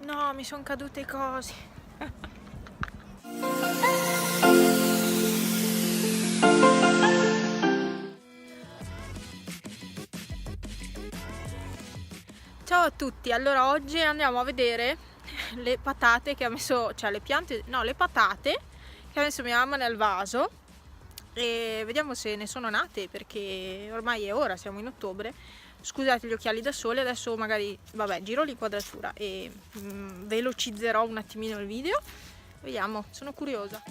No, mi sono cadute i cosi. Ciao a tutti, allora oggi andiamo a vedere le patate che ha messo, cioè le piante, no, le patate che ha messo mia mamma nel vaso e vediamo se ne sono nate, perché ormai è ora, siamo in ottobre. Scusate gli occhiali da sole, adesso magari, vabbè, giro l'inquadratura e velocizzerò un attimino il video. Vediamo, sono curiosa.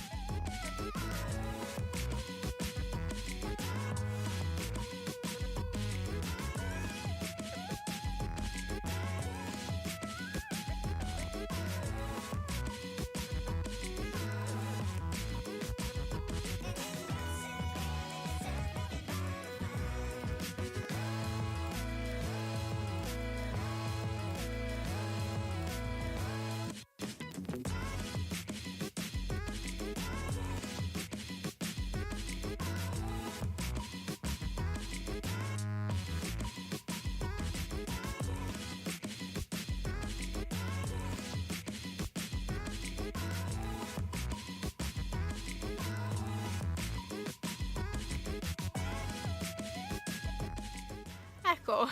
Ecco,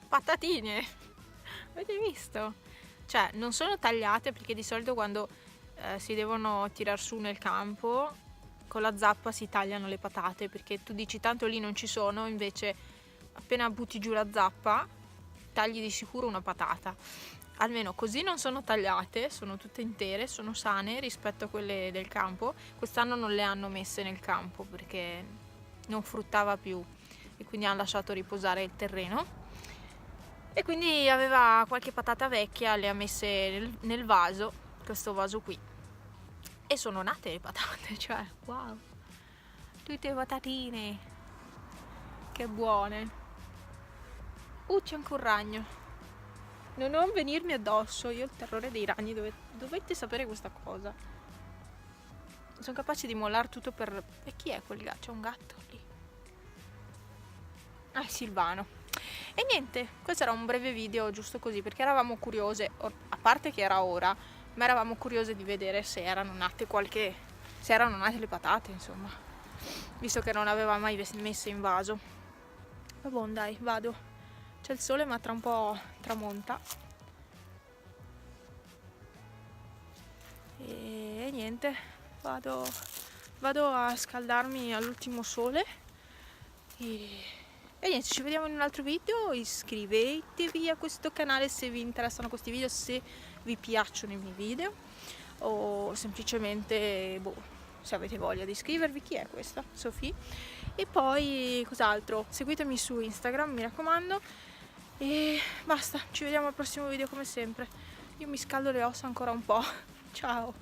patatine, avete visto? Cioè, non sono tagliate perché di solito quando si devono tirar su nel campo con la zappa si tagliano le patate, perché tu dici tanto lì non ci sono, invece appena butti giù la zappa tagli di sicuro una patata. Almeno così non sono tagliate, sono tutte intere, sono sane rispetto a quelle del campo. Quest'anno non le hanno messe nel campo perché non fruttava più e quindi hanno lasciato riposare il terreno, e quindi aveva qualche patata vecchia, le ha messe nel vaso, questo vaso qui, e sono nate le patate, cioè wow, tutte patatine, che buone. C'è anche un ragno, non venirmi addosso, io ho il terrore dei ragni, dovete sapere questa cosa, sono capace di mollare tutto per... E chi è quel gatto? C'è un gatto lì. Ah, è Silvano. E niente, questo era un breve video giusto così, perché eravamo curiose, a parte che era ora, ma eravamo curiose di vedere se erano nate le patate, insomma, visto che non aveva mai messe in vaso. Vabbè, dai, vado. C'è il sole, ma tra un po' tramonta. E niente, vado a scaldarmi all'ultimo sole. E niente, ci vediamo in un altro video. Iscrivetevi a questo canale se vi interessano questi video, se vi piacciono i miei video, o semplicemente se avete voglia di iscrivervi. Chi è questa? Sofì. E poi cos'altro? Seguitemi su Instagram, mi raccomando. E basta, ci vediamo al prossimo video come sempre. Io mi scaldo le ossa ancora un po'. Ciao!